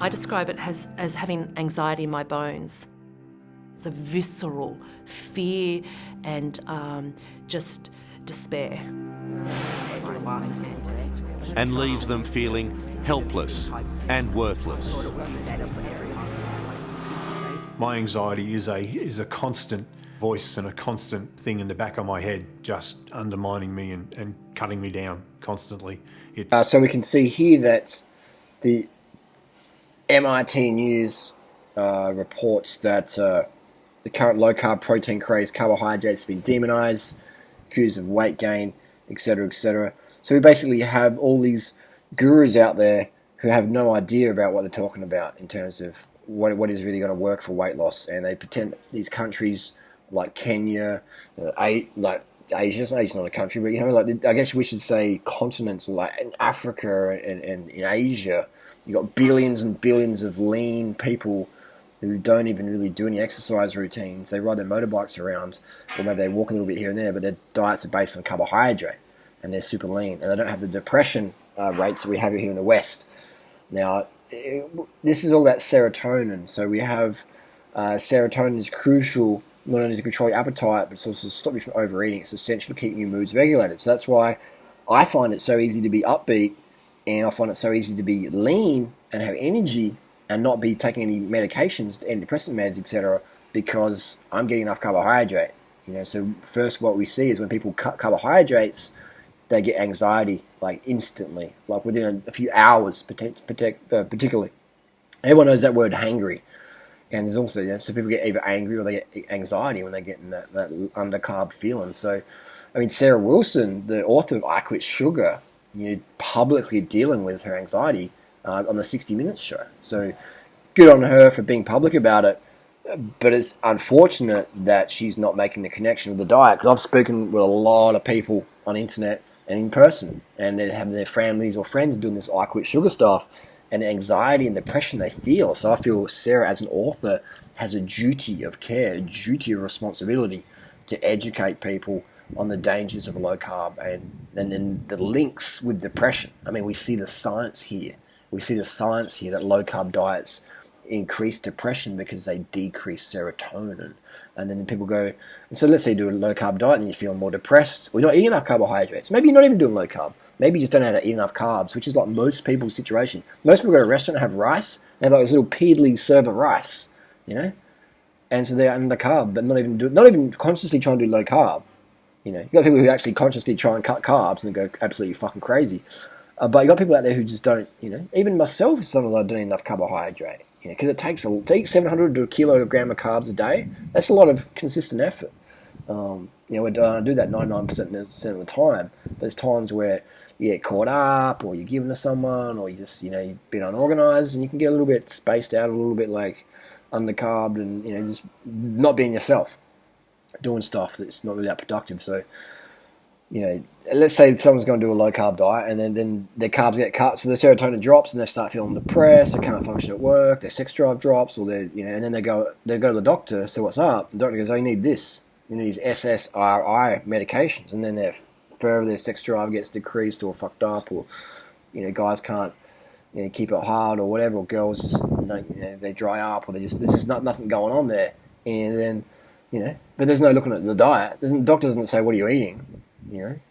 I describe it as having anxiety in my bones. It's a visceral fear and just despair. And leaves them feeling helpless and worthless. My anxiety is a constant voice and a constant thing in the back of my head, just undermining me and cutting me down constantly. So we can see here that the MIT News reports that the current low-carb, protein-crazed carbohydrates have been demonized, accused of weight gain, etc., etc. So we basically have all these gurus out there who have no idea about what they're talking about in terms of what is really going to work for weight loss, and they pretend that these countries like Kenya, like Asia's not a country, but I guess we should say continents like in Africa and in Asia, you got billions and billions of lean people who don't even really do any exercise routines. They ride their motorbikes around, or maybe they walk a little bit here and there, but their diets are based on carbohydrate, and they're super lean, and they don't have the depression rates that we have here in the West. Now, this is all about serotonin. So we have serotonin is crucial not only to control your appetite, but it's also to stop you from overeating. It's essential to keep your moods regulated. So that's why I find it so easy to be upbeat, and I find it so easy to be lean and have energy and not be taking any medications, antidepressant meds, etc., because I'm getting enough carbohydrate. So first what we see is when people cut carbohydrates, they get anxiety like instantly, like within a few hours, particularly. Everyone knows that word hangry. And there's also, so people get either angry or they get anxiety when they get in that undercarb feeling. So, Sarah Wilson, the author of I Quit Sugar, publicly dealing with her anxiety on the 60 Minutes show. So good on her for being public about it. But it's unfortunate that she's not making the connection with the diet, because I've spoken with a lot of people on the internet and in person, and they're having their families or friends doing this I Quit Sugar stuff, and the anxiety and depression they feel. So I feel Sarah, as an author, has a duty of care, a duty of responsibility to educate people on the dangers of low carb and then the links with depression. We see the science here. We see the science here that low carb diets increase depression because they decrease serotonin. And then people go, and so let's say you do a low carb diet and you're feeling more depressed. Well, you're not eating enough carbohydrates. Maybe you're not even doing low carb. Maybe you just don't know how to eat enough carbs, which is like most people's situation. Most people go to a restaurant and have rice, and they have like this little piddly serve of rice, and so they're under carb, but not even consciously trying to do low carb. You got people who actually consciously try and cut carbs and go absolutely fucking crazy. But you got people out there who just don't, even myself, sometimes I don't eat enough carbohydrate, because it takes 700 to a kilogram of carbs a day. That's a lot of consistent effort. We don't do that 99% of the time. But there's times where you get caught up, or you're giving to someone, or you just, you've been unorganized, and you can get a little bit spaced out, a little bit like undercarbed, and, just not being yourself, doing stuff that's not really that productive. So, let's say someone's going to do a low carb diet, and then their carbs get cut, so their serotonin drops, and they start feeling depressed, they can't function at work, their sex drive drops, or and then they go to the doctor. So what's up? The doctor goes, "Oh, you need this. You need these SSRI medications," and then their sex drive gets decreased or fucked up, or guys can't keep it hard or whatever, or girls just they dry up, or there's just nothing going on there, and then but there's no looking at the diet. The doctor doesn't say, "What are you eating?"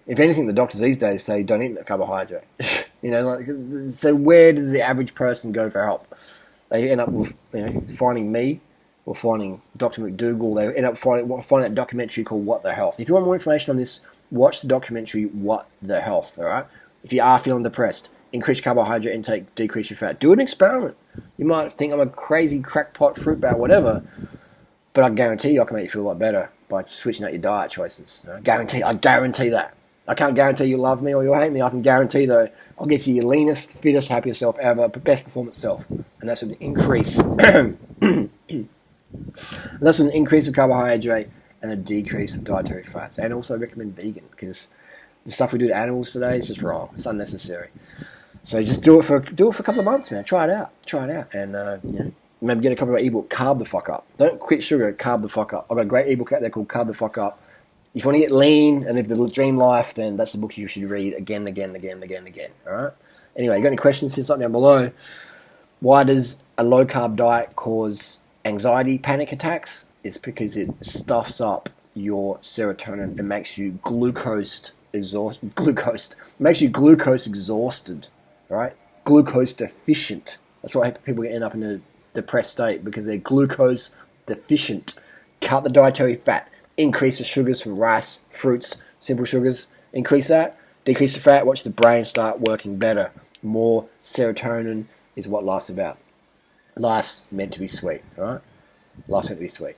If anything, the doctors these days say, "Don't eat carbohydrate." So where does the average person go for help? They end up with finding me, or finding Dr. McDougall. They end up finding that documentary called What the Health. If you want more information on this, watch the documentary What the Health, all right? If you are feeling depressed, increase carbohydrate intake, decrease your fat. Do an experiment. You might think I'm a crazy crackpot, fruit bat, whatever, but I guarantee you I can make you feel a lot better by switching out your diet choices. I guarantee that. I can't guarantee you'll love me or you'll hate me. I can guarantee, though, I'll get you your leanest, fittest, happiest self ever, best performance self. And that's with an increase. And that's with an increase of carbohydrate and a decrease of dietary fats. And also recommend vegan, because the stuff we do to animals today is just wrong. It's unnecessary. So just do it for a couple of months, man. Try it out. And maybe get a copy of my ebook, Carb the Fuck Up. Don't quit sugar, carb the fuck up. I've got a great ebook out there called Carb the Fuck Up. If you want to get lean and live the dream life, then that's the book you should read again. All right? Anyway, you got any questions? Hit something down below. Why does a low carb diet cause anxiety, panic attacks? It's because it stuffs up your serotonin and makes you glucose exhausted, right? Glucose deficient. That's why people end up in a depressed state, because they're glucose deficient. Cut the dietary fat. Increase the sugars from rice, fruits, simple sugars. Increase that. Decrease the fat. Watch the brain start working better. More serotonin is what life's about. Life's meant to be sweet, all right? Life's meant to be sweet.